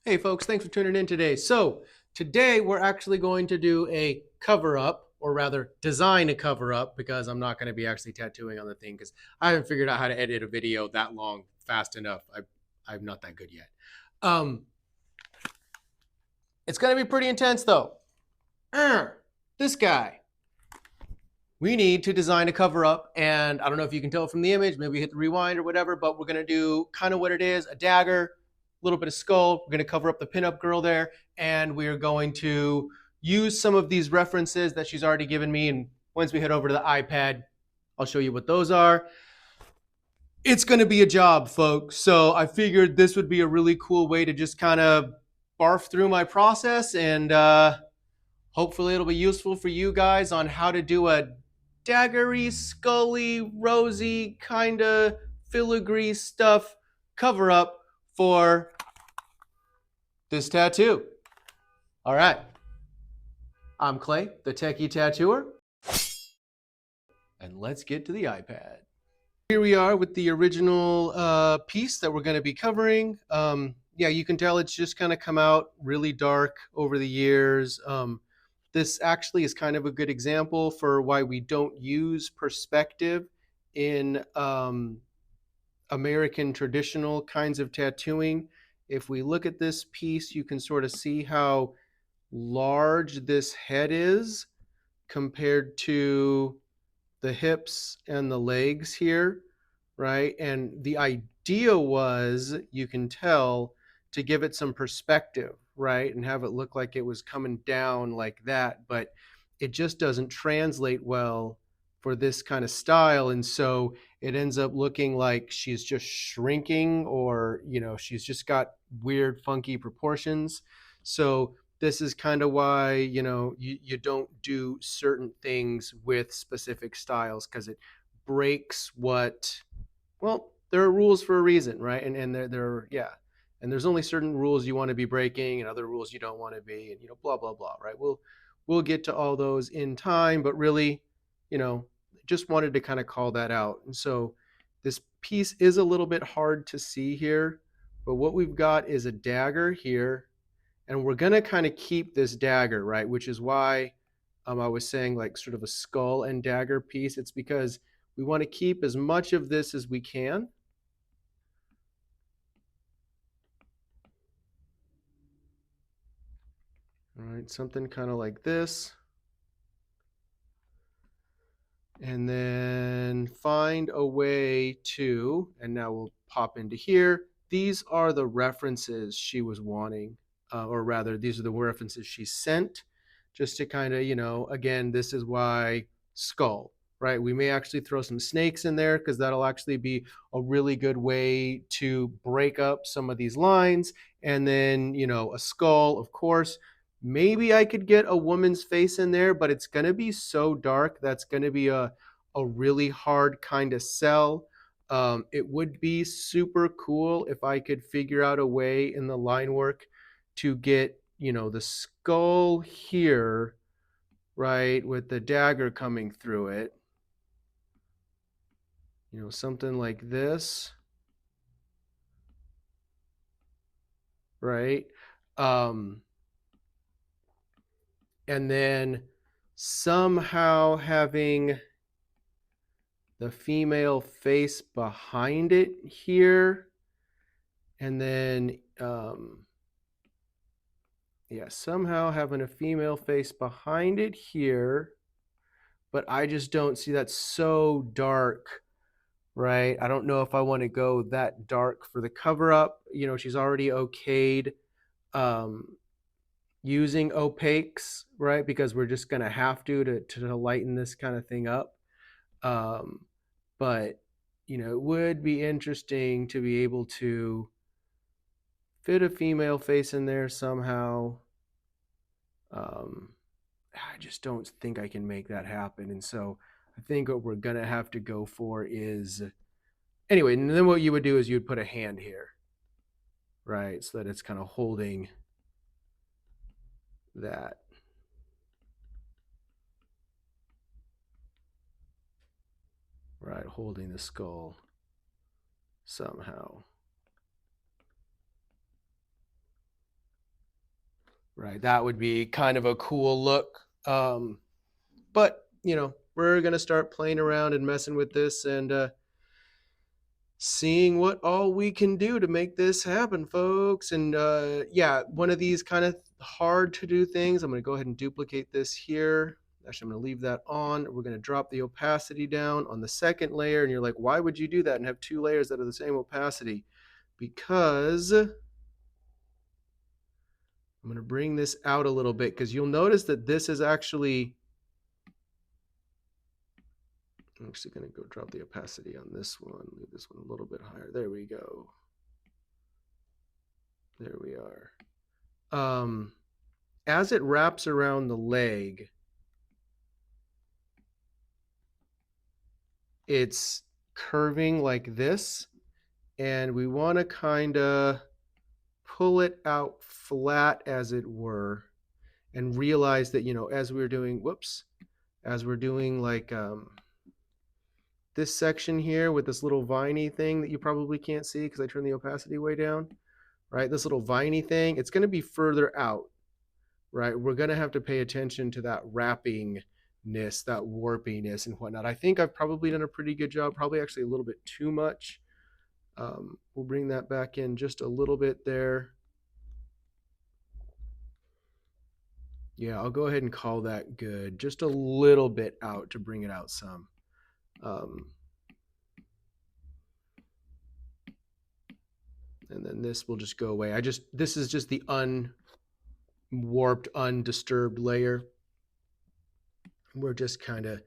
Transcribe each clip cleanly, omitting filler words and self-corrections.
Hey folks, thanks for tuning in today. So today we're actually going to do a cover up, or rather design a cover up, because I'm not going to be actually tattooing on the thing because I haven't figured out how to edit a video that long fast enough. I'm not that good yet. Um, it's going to be pretty intense though. This guy. We need to design a cover up, and I don't know if you can tell from the image, maybe hit the rewind or whatever, but we're going to do kind of what it is, a dagger, a little bit of skull. We're going to cover up the pinup girl there, and we're going to use some of these references that she's already given me, and once we head over to the iPad, I'll show you what those are. It's going to be a job, folks, so I figured this would be a really cool way to just kind of barf through my process, and hopefully it'll be useful for you guys on how to do a daggery, scully, rosy, kind of filigree stuff cover up for this tattoo. All right. I'm Clay, the techie tattooer, and let's get to the iPad. Here we are with the original piece that we're going to be covering. Yeah, you can tell it's just kind of come out really dark over the years. This actually is kind of a good example for why we don't use perspective in American traditional kinds of tattooing. If we look at this piece, you can sort of see how large this head is compared to the hips and the legs here, right? And the idea was, you can tell, to give it some perspective, right? And have it look like it was coming down like that, but it just doesn't translate well for this kind of style. And so it ends up looking like she's just shrinking, or, you know, she's just got weird, funky proportions. So this is kind of why, you know, you don't do certain things with specific styles, because it breaks what, well, there are rules for a reason, right? And there yeah, and there's only certain rules you want to be breaking and other rules you don't want to be, and, you know, blah blah blah, right? We'll get to all those in time, but really, you know, just wanted to kind of call that out. And so this piece is a little bit hard to see here, but what we've got is a dagger here, and we're going to kind of keep this dagger, right? Which is why I was saying like sort of a skull and dagger piece. It's because we want to keep as much of this as we can. All right, something kind of like this. And then find a way to, and now we'll pop into here. These are the references she was wanting, or rather, these are the references she sent, just to kind of, you know, again, this is why skull, right? We may actually throw some snakes in there, because that'll actually be a really good way to break up some of these lines. And then, you know, a skull, of course. Maybe I could get a woman's face in there, but it's going to be so dark. That's going to be a really hard kind of sell. It would be super cool if I could figure out a way in the line work to get, you know, the skull here, right, with the dagger coming through it. You know, something like this, right? And then somehow having the female face behind it here, and then yeah, somehow having a female face behind it here, but I just don't see that. So dark, right? I don't know if I want to go that dark for the cover up. You know, she's already okayed using opaques, right? Because we're just gonna have to lighten this kind of thing up. But, you know, it would be interesting to be able to fit a female face in there somehow. I just don't think I can make that happen. And so I think what we're going to have to go for is, anyway, and then what you would do is you'd put a hand here, right? So that it's kind of holding that. Right, holding the skull somehow. right? That would be kind of a cool look. But, we're going to start playing around and messing with this and seeing what all we can do to make this happen, folks. And yeah, one of these kind of hard to do things, I'm going to go ahead and duplicate this here. Actually, I'm going to leave that on. We're going to drop the opacity down on the second layer. And you're like, why would you do that and have two layers that are the same opacity? Because I'm going to bring this out a little bit because you'll notice that this is actually, I'm actually going to go drop the opacity on this one, leave this one a little bit higher. There we go. There we are. As it wraps around the leg, it's curving like this, and we want to kind of pull it out flat, as it were, and realize that, as we're doing, as we're doing like this section here with this little viney thing that you probably can't see because I turned the opacity way down, right? This little viney thing, it's going to be further out, right? We're going to have to pay attention to that wrappingness, that warpiness and whatnot. I think I've probably done a pretty good job, probably actually a little bit too much. We'll bring that back in just a little bit there. Yeah, I'll go ahead and call that good. Just a little bit out to bring it out some. And then this will just go away. This is just the unwarped, undisturbed layer. We're just kind of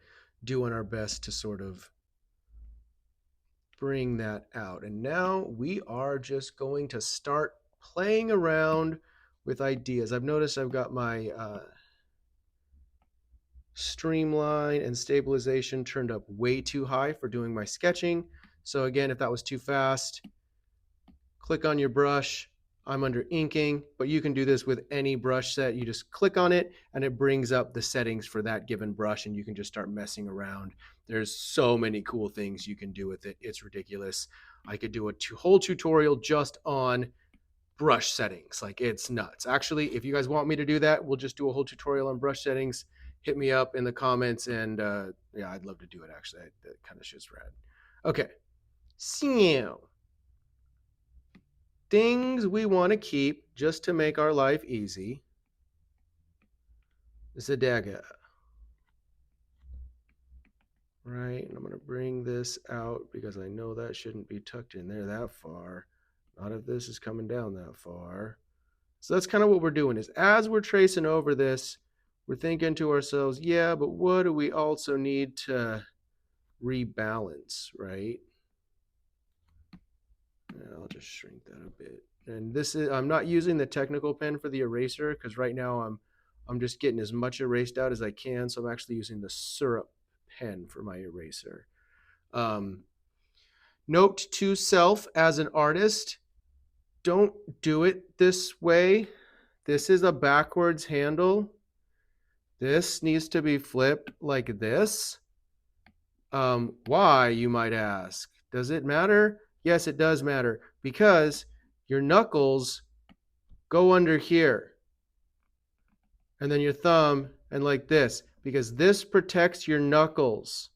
doing our best to sort of bring that out. And now we are just going to start playing around with ideas. I've noticed I've got my streamline and stabilization turned up way too high for doing my sketching. So again, if that was too fast, click on your brush. I'm under inking, but you can do this with any brush set. You just click on it and it brings up the settings for that given brush and you can just start messing around. There's so many cool things you can do with it. It's ridiculous. I could do a whole tutorial just on brush settings. Like, it's nuts. Actually, if you guys want me to do that, we'll just do a whole tutorial on brush settings. Hit me up in the comments and yeah, I'd love to do it actually. That kind of shit's rad. Okay. So things we want to keep just to make our life easy. The dagger. Right, and I'm going to bring this out because I know that shouldn't be tucked in there that far. Not if this is coming down that far. So that's kind of what we're doing, is as we're tracing over this, we're thinking to ourselves, yeah, but what do we also need to rebalance, right? I'll just shrink that a bit. And this is, I'm not using the technical pen for the eraser because right now I'm just getting as much erased out as I can. So I'm actually using the syrup pen for my eraser. Note to self as an artist, don't do it this way. This is a backwards handle. This needs to be flipped like this. Why, you might ask? Does it matter? Yes, it does matter because your knuckles go under here and then your thumb and like this, because this protects your knuckles.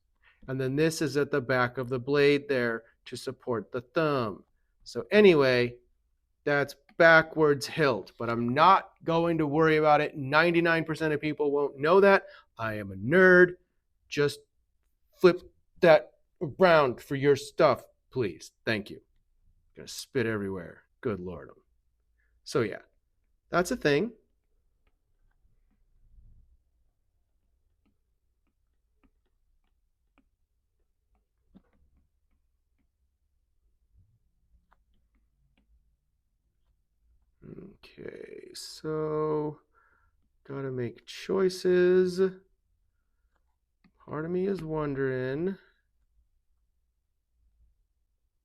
And then this is at the back of the blade there to support the thumb. So anyway, that's backwards hilt, but I'm not going to worry about it. 99% of people won't know that. I am a nerd. Just flip that around for your stuff, please. Thank you. I'm gonna spit everywhere. Good Lord. So yeah, that's a thing. Okay, so gotta make choices. Part of me is wondering.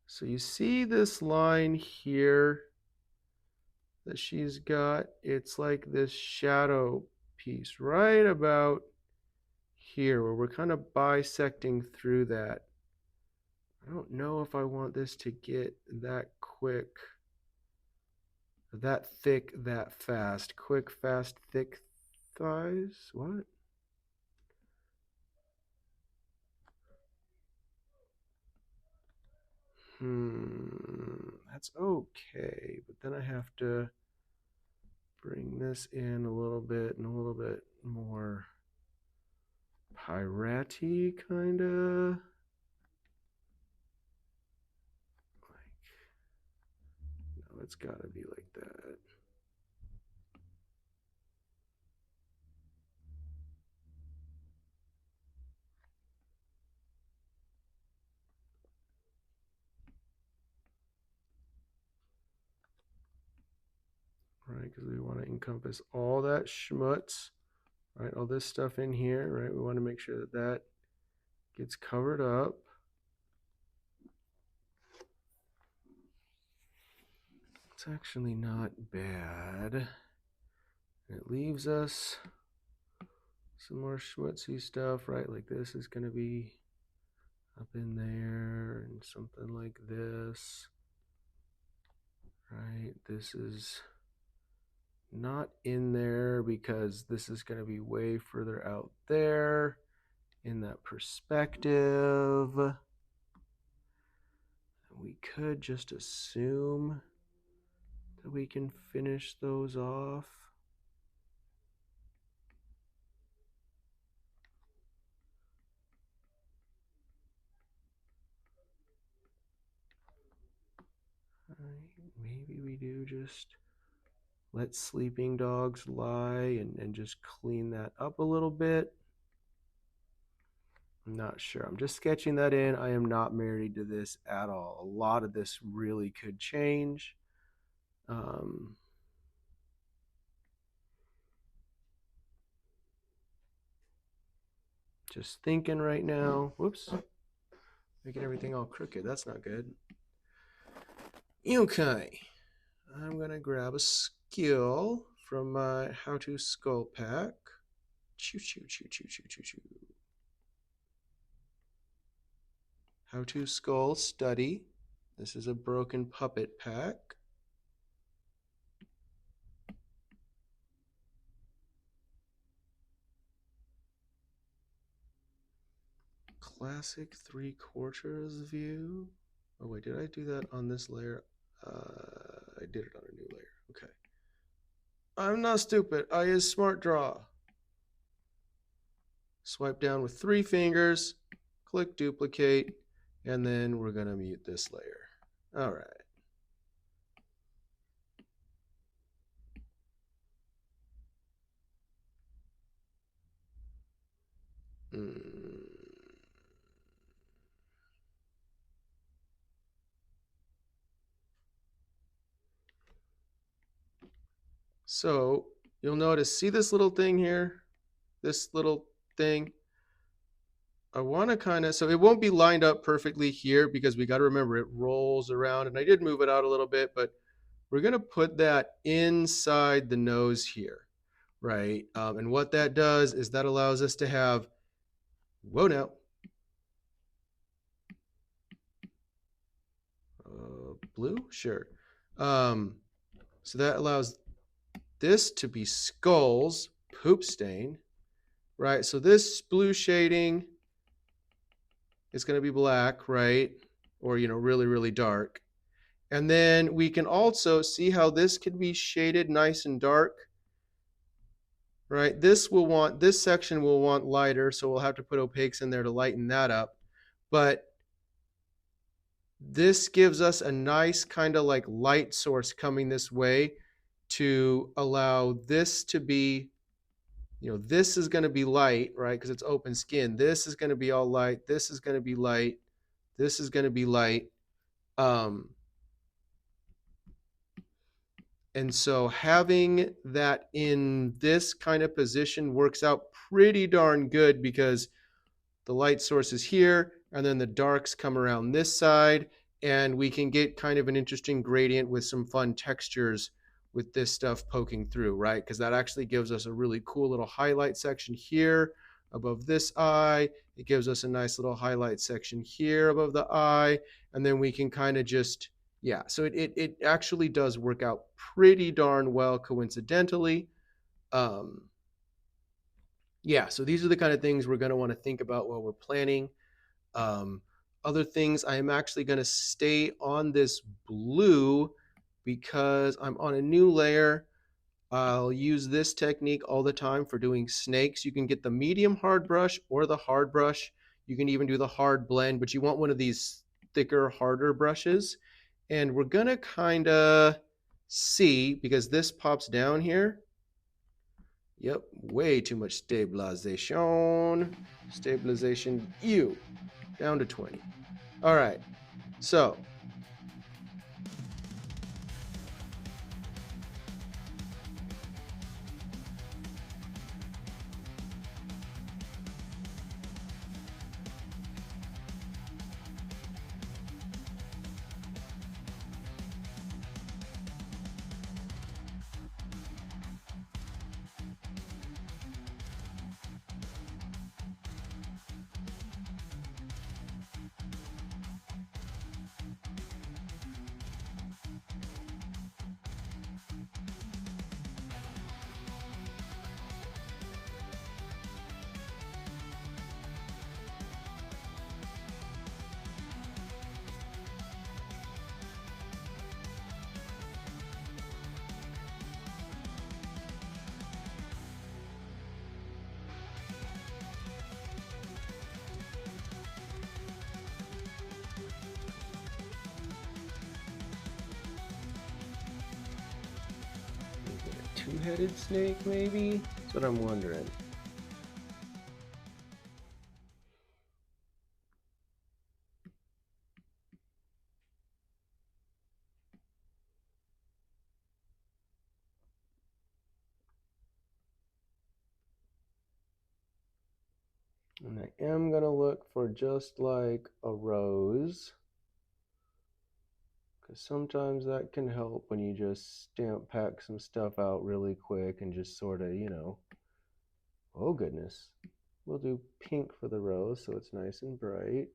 So you see this line here that she's got? It's like this shadow piece right about here where we're kind of bisecting through that. I don't know if I want this to get that quick. That thick, that fast. Quick, fast, thick thighs. What? That's okay. But then I have to bring this in a little bit and a little bit more piratey, kind of. Like, no, it's got to be like that. Right, because we want to encompass all that schmutz, right? All this stuff in here, right? We want to make sure that that gets covered up. It's actually not bad. It leaves us some more schmutzy stuff, right? Like this is going to be up in there and something like this, right? This is not in there because this is going to be way further out there in that perspective. We could just assume that we can finish those off. Maybe we do just let sleeping dogs lie and just clean that up a little bit. I'm not sure. I'm just sketching that in. I am not married to this at all. A lot of this really could change. Just thinking right now. Whoops. Making everything all crooked. That's not good. Okay. I'm going to grab a skill from my How to Skull pack. Choo, choo, choo, choo, choo, choo, choo. How to Skull Study. This is a broken puppet pack. Classic 3/4 view. Oh wait, did I do that on this layer? I did it on a new layer. Okay. I'm not stupid. I use Smart Draw. Swipe down with 3 fingers, click duplicate, and then we're going to mute this layer. All right. So you'll notice, see this little thing here? This little thing? I want to kind of, so it won't be lined up perfectly here because we got to remember it rolls around, and I did move it out a little bit, but we're going to put that inside the nose here, right? And what that does is that allows us to have, whoa now, blue? Sure. So that allows this to be Skull's poop stain, right? So this blue shading is going to be black, right? Or, really, really dark. And then we can also see how this can be shaded nice and dark, right? This section will want lighter, so we'll have to put opaques in there to lighten that up. But this gives us a nice kind of like light source coming this way to allow this to be, this is going to be light, right? Because it's open skin. This is going to be all light. This is going to be light. This is going to be light. And so having that in this kind of position works out pretty darn good because the light source is here and then the darks come around this side, and we can get kind of an interesting gradient with some fun textures with this stuff poking through, right? Because that actually gives us a really cool little highlight section here above this eye. It gives us a nice little highlight section here above the eye, and then we can kind of just Yeah, so it actually does work out pretty darn well coincidentally. Um, yeah, so these are the kind of things we're going to want to think about while we're planning. Um, Other things, I am actually going to stay on this blue because I'm on a new layer. I'll use this technique all the time for doing snakes. You can get the medium hard brush or the hard brush. You can even do the hard blend, but you want one of these thicker, harder brushes. And we're gonna kind of see, because this pops down here. Yep, way too much stabilization. Stabilization U, down to 20. All right, so two-headed snake maybe? That's what I'm wondering. And I am gonna look for just like a rose, because sometimes that can help when you just stamp pack some stuff out really quick and just sort of, oh goodness. We'll do pink for the rose so it's nice and bright.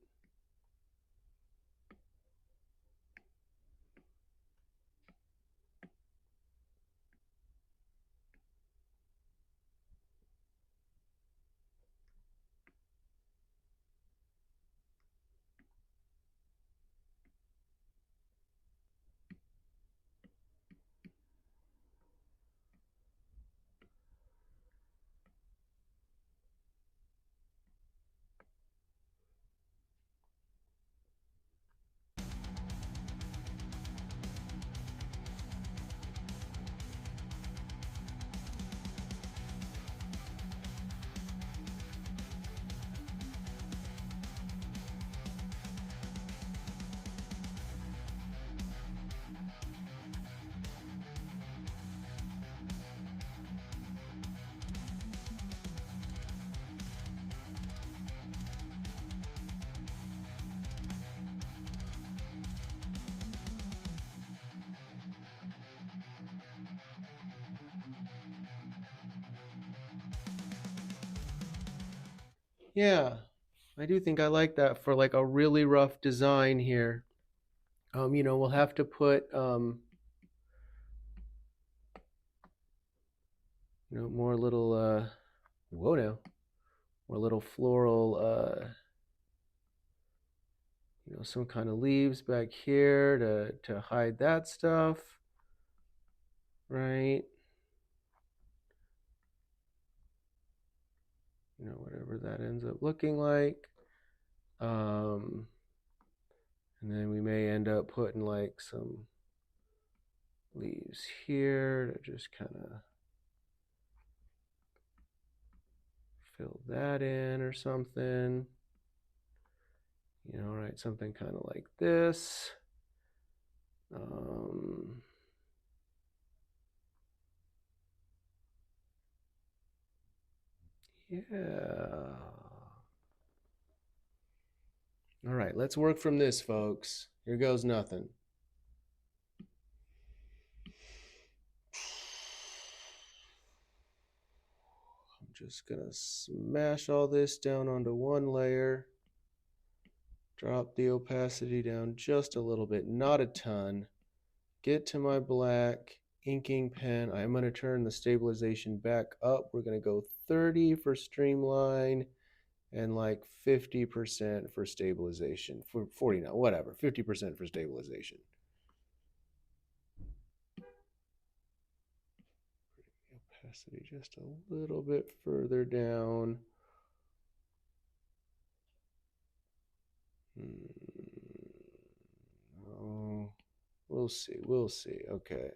Yeah, I do think I like that for like a really rough design here. We'll have to put more little whoa now, more little floral some kind of leaves back here to hide that stuff, right? Whatever that ends up looking like. Um, and then we may end up putting like some leaves here to just kind of fill that in or something. Right, something kind of like this. Yeah. All right, let's work from this, folks. Here goes nothing. I'm just gonna smash all this down onto one layer. Drop the opacity down just a little bit, not a ton. Get to my black inking pen. I'm going to turn the stabilization back up. We're going to go 30 for streamline and like 50% for stabilization. For 40 now, whatever. 50% for stabilization. Opacity just a little bit further down. Oh, we'll see. We'll see. Okay.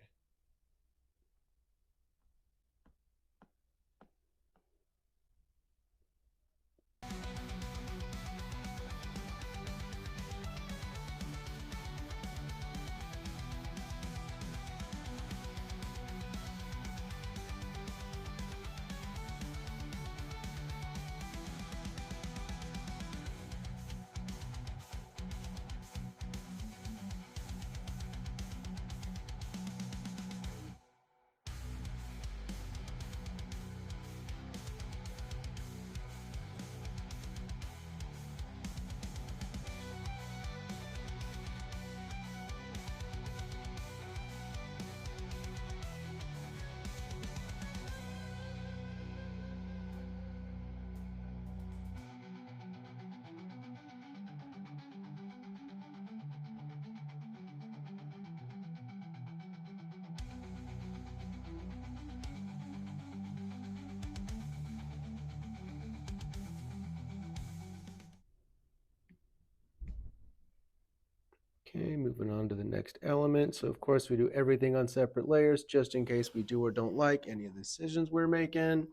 Okay, moving on to the next element. So of course we do everything on separate layers just in case we do or don't like any of the decisions we're making.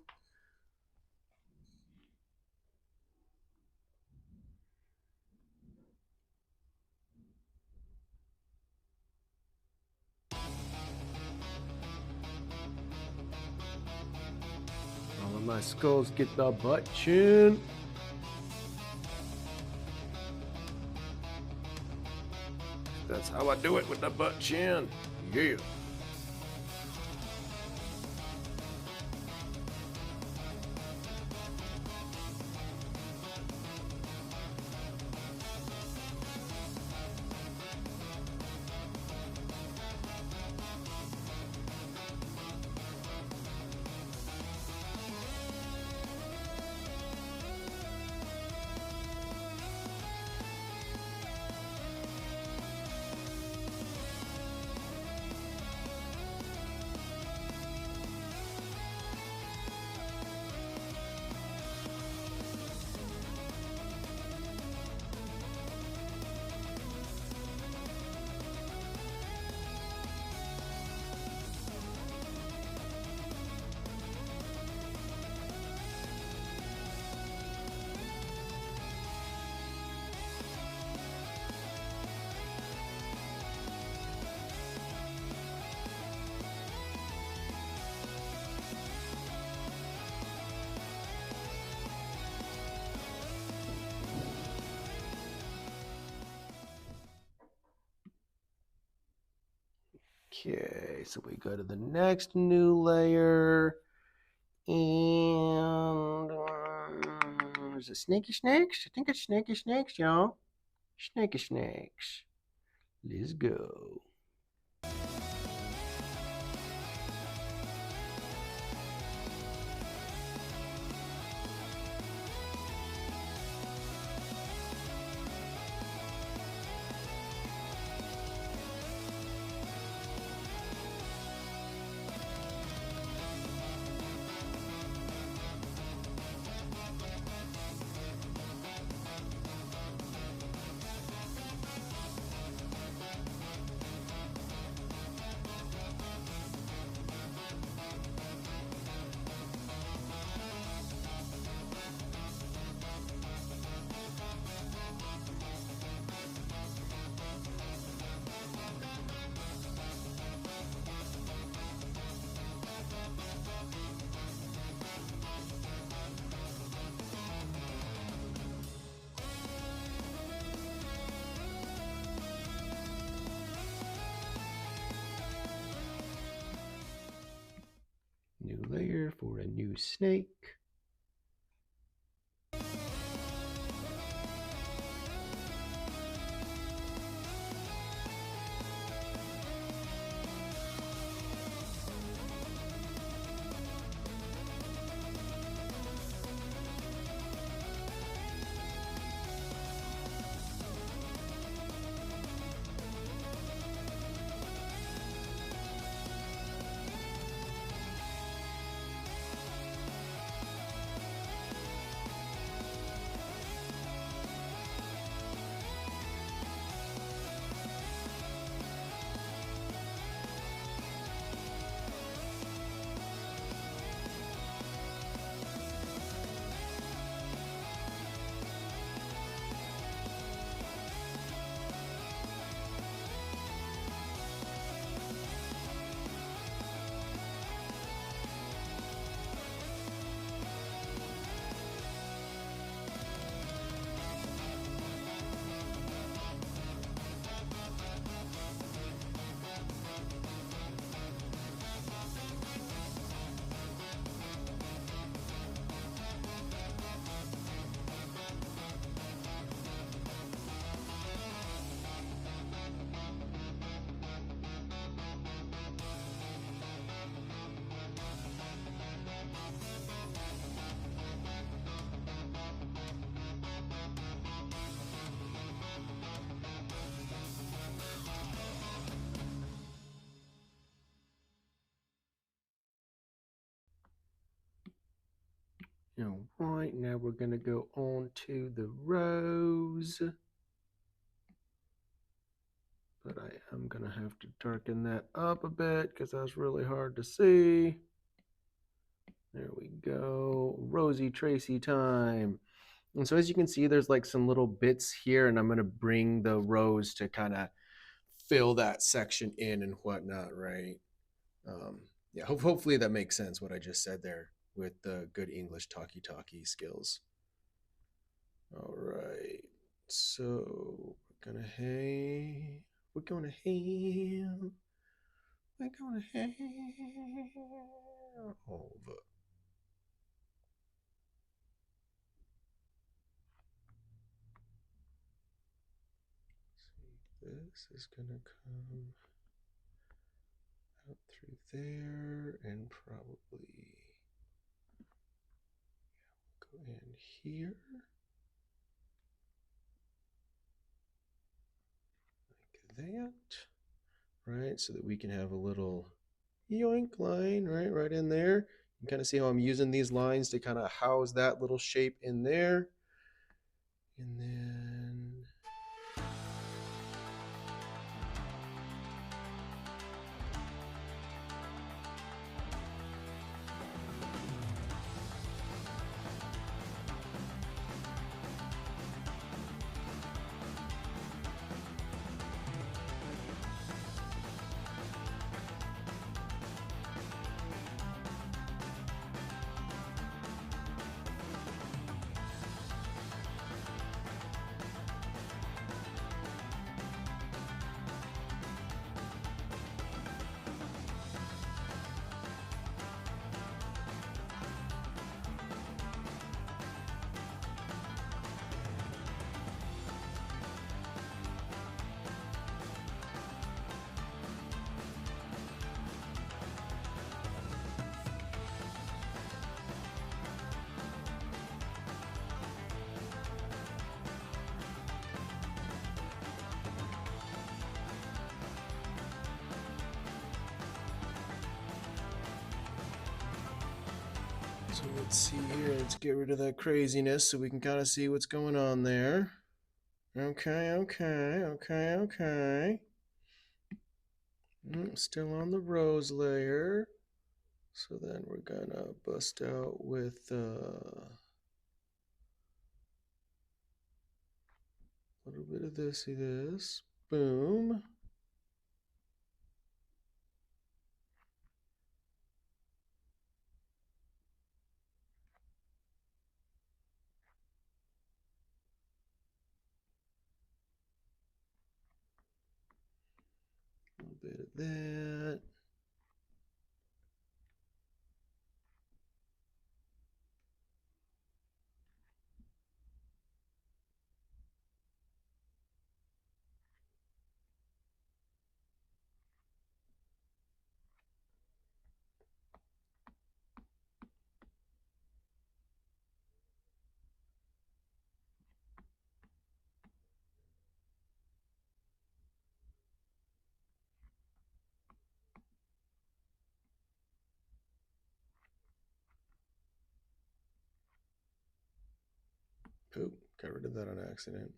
All of my skulls get the butt chin. That's how I do it with the butt chin. Yeah. Okay, so we go to the next new layer. And is it snaky snakes? I think it's snaky snakes, y'all. Snaky snakes. Let's go. New layer for a new snake. All right, now we're going to go on to the rows. But I am going to have to darken that up a bit because that's really hard to see. There we go. Rosie Tracy time. And so as you can see, there's like some little bits here, and I'm going to bring the rows to kind of fill that section in and whatnot, right? Yeah, hopefully that makes sense what I just said there with the good English talkie skills. All right, so we're gonna have, we're gonna have, we're gonna have over. See, this is gonna come out through there and probably go in here. Like that, right? So that we can have a little yoink line, right in there. You can kind of see how I'm using these lines to kind of house that little shape in there. And then so let's see here. Let's get rid of that craziness so we can kind of see what's going on there. Okay. Still on the rose layer. So then we're gonna bust out with a little bit of this. Boom. A little bit of that. Poop, got rid of that on accident.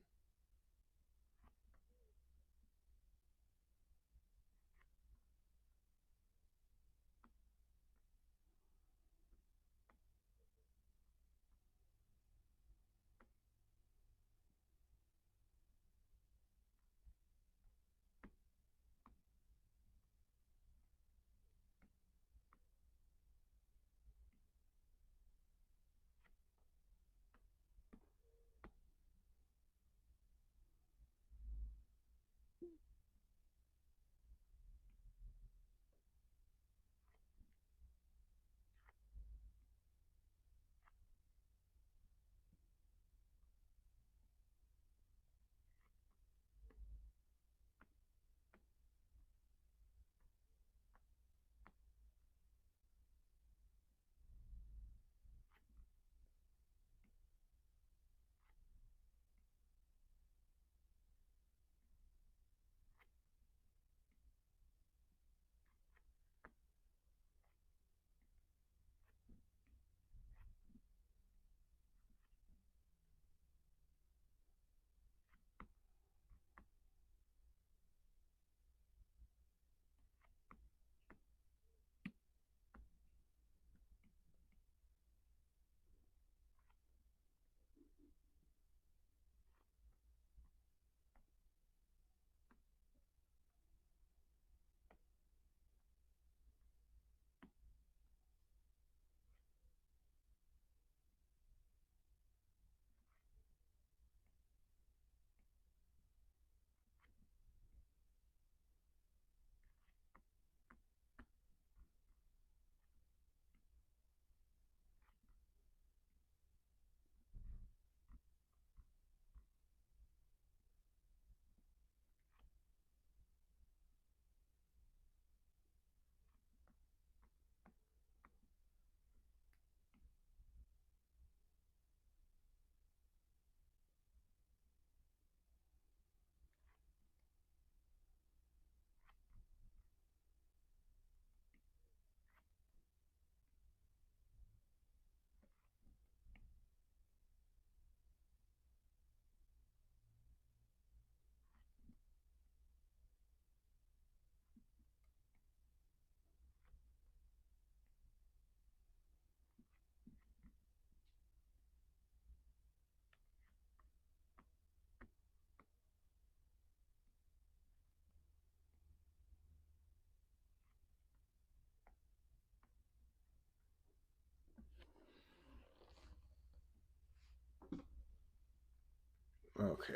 Okay.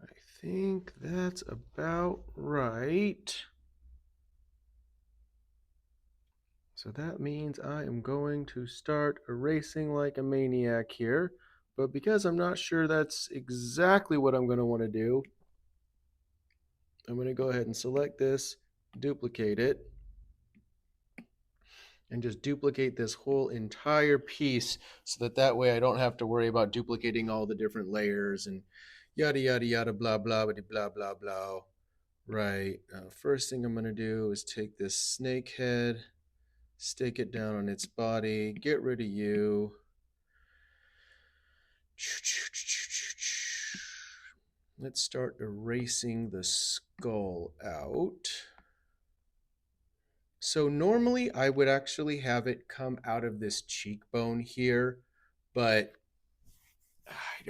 I think that's about right. So that means I am going to start erasing like a maniac here. But because I'm not sure that's exactly what I'm going to want to do, I'm going to go ahead and select this, duplicate it, and just duplicate this whole entire piece so that way I don't have to worry about duplicating all the different layers and yada yada yada blah blah blah blah blah blah. Right. First thing I'm going to do is take this snake head, stick it down on its body, get rid of you. Let's start erasing the skull out. So normally I would actually have it come out of this cheekbone here, but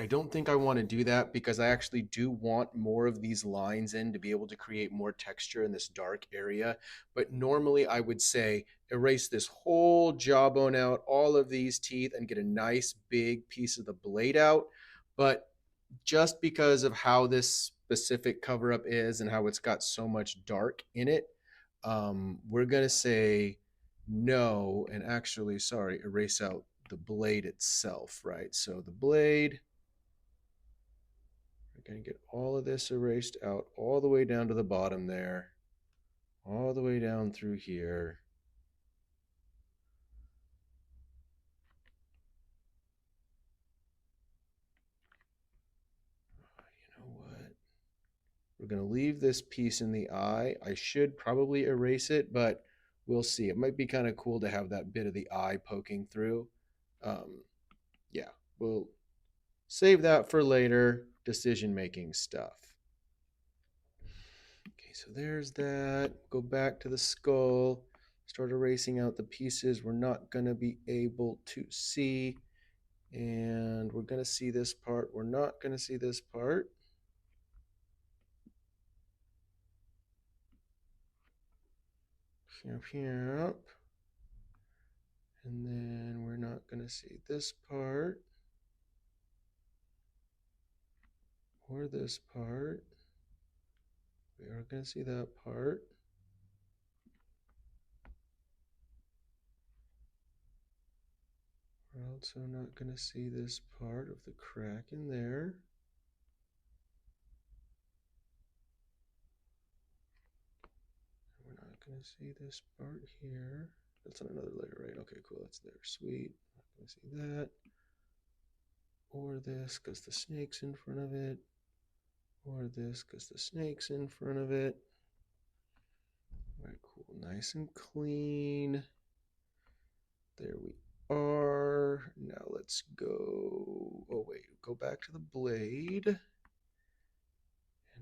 I don't think I want to do that because I actually do want more of these lines in to be able to create more texture in this dark area. But normally I would say erase this whole jawbone out, all of these teeth, and get a nice big piece of the blade out. But just because of how this specific cover up is and how it's got so much dark in it, we're going to say no and actually, sorry, erase out the blade itself, right? So the blade, we're going to get all of this erased out all the way down to the bottom there, all the way down through here. You know what? We're going to leave this piece in the eye. I should probably erase it, but we'll see. It might be kind of cool to have that bit of the eye poking through. Yeah, we'll save that for later decision-making stuff. Okay, so there's that. Go back to the skull. Start erasing out the pieces we're not going to be able to see. And we're going to see this part. We're not going to see this part. Yep, yep. And then we're not going to see this part. Or this part. We are going to see that part. We're also not going to see this part of the crack in there. We're not going to see this part here. That's on another layer, right? Okay, cool. That's there. Sweet. Not going to see that. Or this because the snake's in front of it. Or this because the snake's in front of it. All right, cool. Nice and clean. There we are. Now let's go. Oh, wait. Go back to the blade. And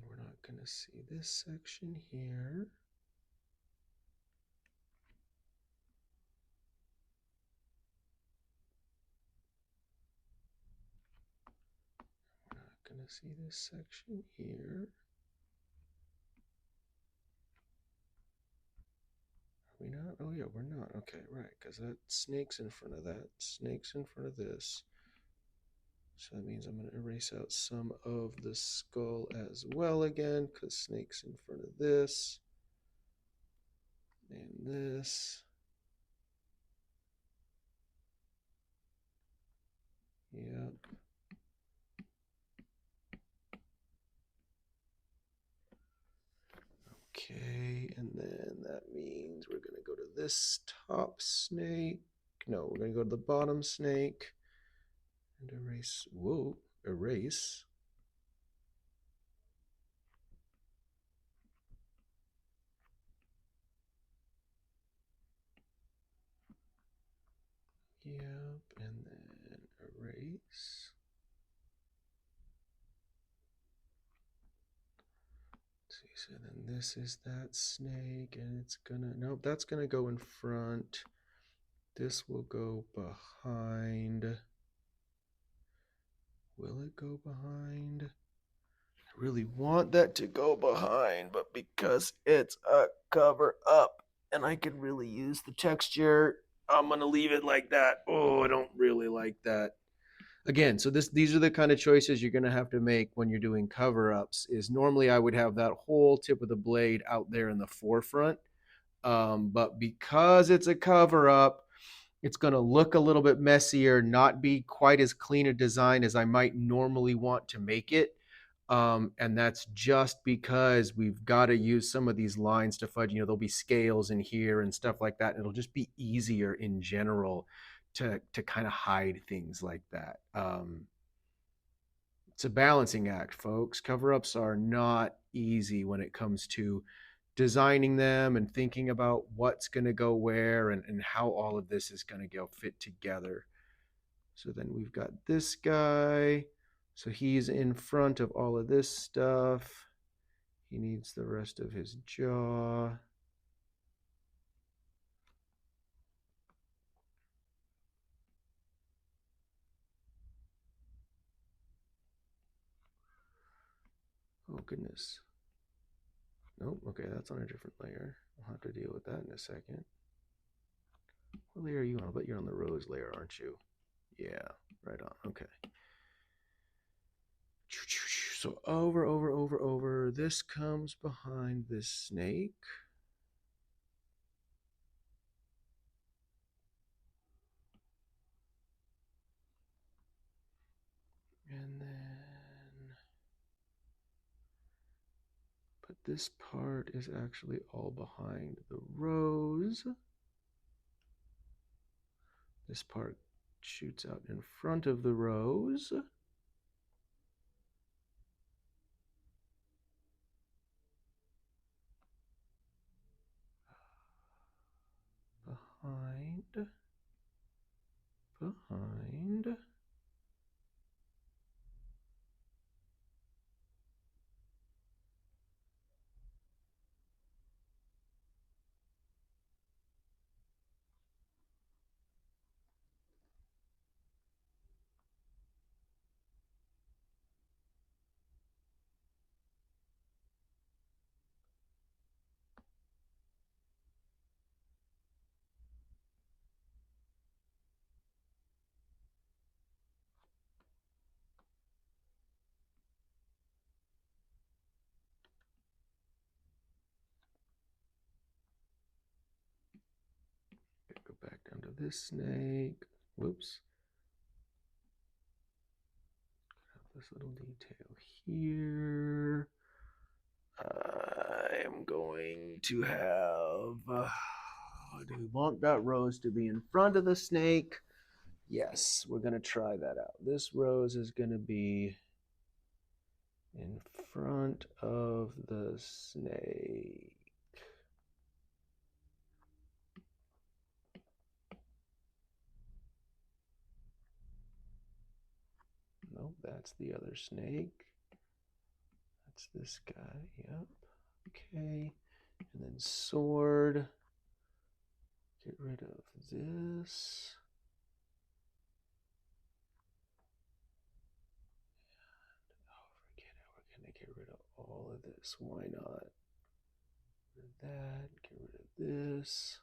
we're not going to see this section here. We're not going to see this section here. Are we not? Oh, yeah, we're not. Okay, right, because that snake's in front of that. Snake's in front of this. So that means I'm going to erase out some of the skull as well again, because snake's in front of this. And this. Yep. Okay, and then that means we're going to go to this top snake. No, we're going to go to the bottom snake and erase. Whoa, erase. Yep, and then erase. See, so then this is that snake, and it's gonna, nope, that's gonna go in front. This will go behind. Will it go behind? I really want that to go behind, but because it's a cover up and I could really use the texture, I'm gonna leave it like that. Oh, I don't really like that. Again, so these are the kind of choices you're going to have to make when you're doing cover ups. Is normally I would have that whole tip of the blade out there in the forefront, but because it's a cover up, it's going to look a little bit messier, not be quite as clean a design as I might normally want to make it. And that's just because we've got to use some of these lines to fudge. There'll be scales in here and stuff like that. And it'll just be easier in general to kind of hide things like that. It's a balancing act, folks. Cover ups are not easy when it comes to designing them and thinking about what's going to go where and how all of this is going to go fit together. So then we've got this guy. So he's in front of all of this stuff. He needs the rest of his jaw. Oh, goodness. Nope. Okay, that's on a different layer. I'll have to deal with that in a second. What layer are you on? I bet you're on the rose layer, aren't you? Yeah, right on. Okay. So over. This comes behind this snake. And then, but this part is actually all behind the rose. This part shoots out in front of the rose. Behind. Go back down to this snake. Whoops. This little detail here. I am going to have. Do we want that rose to be in front of the snake? Yes, we're going to try that out. This rose is going to be in front of the snake. Nope, that's the other snake. That's this guy. Yep. Okay. And then sword. Get rid of this. Oh, forget it. We're going to get rid of all of this. Why not? Get rid of that. Get rid of this.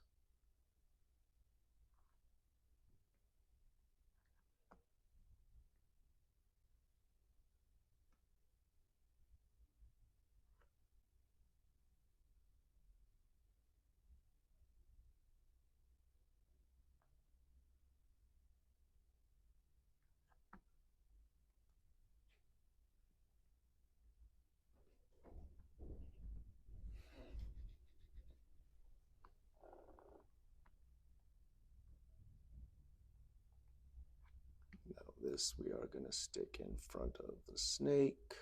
Now this we are going to stick in front of the snake.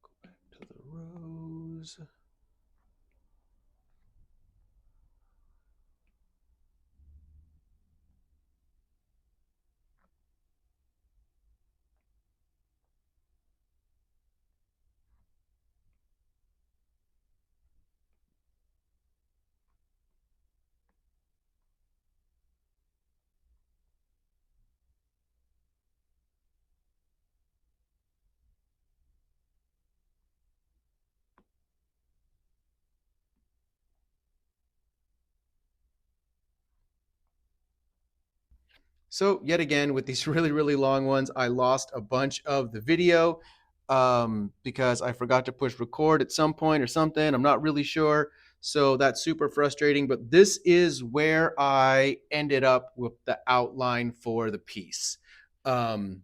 Go back to the rose. So yet again, with these really long ones, I lost a bunch of the video because I forgot to push record at some point or something. I'm not really sure. So that's super frustrating. But this is where I ended up with the outline for the piece. Um,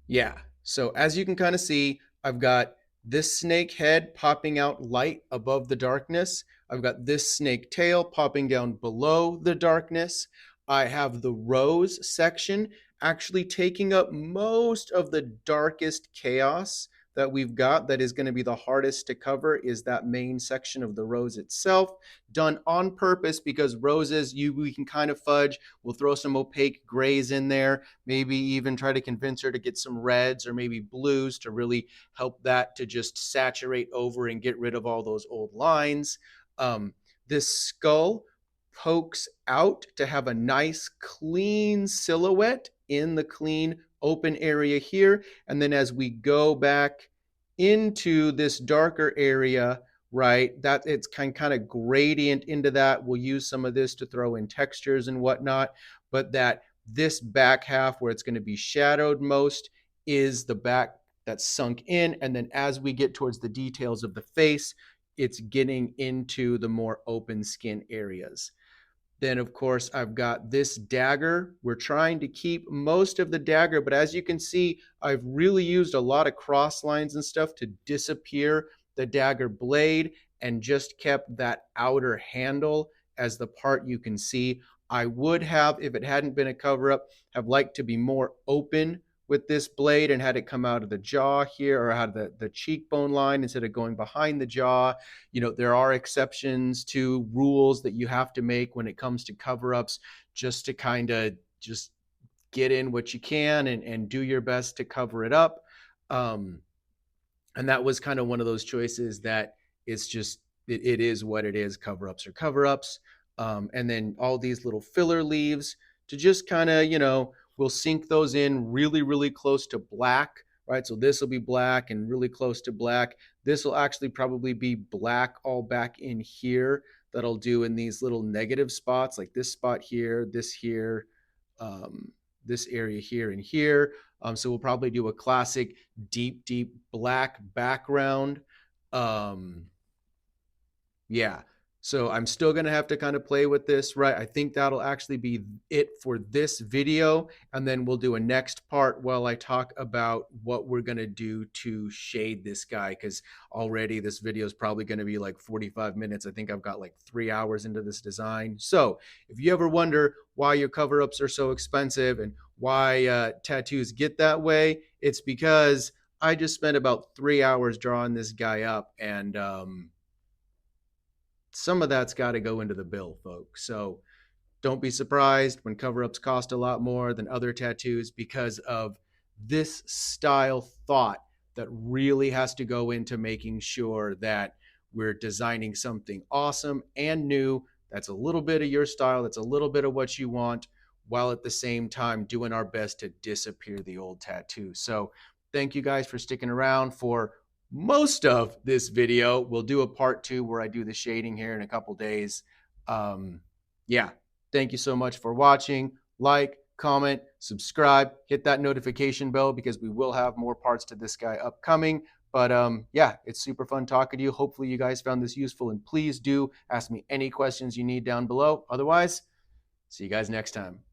yeah. So as you can kind of see, I've got this snake head popping out light above the darkness. I've got this snake tail popping down below the darkness. I have the rose section actually taking up most of the darkest chaos that we've got. That is going to be the hardest to cover, is that main section of the rose itself, done on purpose because roses we can kind of fudge. We'll throw some opaque grays in there, maybe even try to convince her to get some reds or maybe blues to really help that to just saturate over and get rid of all those old lines. This skull pokes out to have a nice clean silhouette in the clean open area here. And then as we go back into this darker area, right, that it's kind of gradient into that. We'll use some of this to throw in textures and whatnot, but that this back half where it's going to be shadowed most is the back that's sunk in. And then as we get towards the details of the face, it's getting into the more open skin areas. Then, of course, I've got this dagger. We're trying to keep most of the dagger, but as you can see, I've really used a lot of cross lines and stuff to disappear the dagger blade and just kept that outer handle as the part you can see. I would have, if it hadn't been a cover up, have liked to be more open with this blade and had it come out of the jaw here, or out of the cheekbone line instead of going behind the jaw. You know, there are exceptions to rules that you have to make when it comes to cover-ups, just to kind of just get in what you can and do your best to cover it up. And that was kind of one of those choices that it's just, it is what it is. Cover-ups are cover-ups. And then all these little filler leaves to just kind of, we'll sink those in really close to black, right? So this will be black and really close to black. This will actually probably be black all back in here. That'll do in these little negative spots, like this spot here, this here, um, this area here and here. So we'll probably do a classic deep black background. Um, yeah. So I'm still going to have to kind of play with this, right? I think that'll actually be it for this video. And then we'll do a next part while I talk about what we're going to do to shade this guy, because already this video is probably going to be like 45 minutes. I think I've got like 3 hours into this design. So if you ever wonder why your cover-ups are so expensive and why tattoos get that way, it's because I just spent about 3 hours drawing this guy up, and some of that's got to go into the bill, folks. So don't be surprised when cover-ups cost a lot more than other tattoos, because of this style thought that really has to go into making sure that we're designing something awesome and new that's a little bit of your style, that's a little bit of what you want, while at the same time doing our best to disappear the old tattoo. So thank you guys for sticking around for most of this video. We'll do a part 2 where I do the shading here in a couple days. Yeah, thank you so much for watching. Like, comment, subscribe, hit that notification bell, because we will have more parts to this guy upcoming. But yeah, it's super fun talking to you. Hopefully you guys found this useful, and please do ask me any questions you need down below. Otherwise, see you guys next time.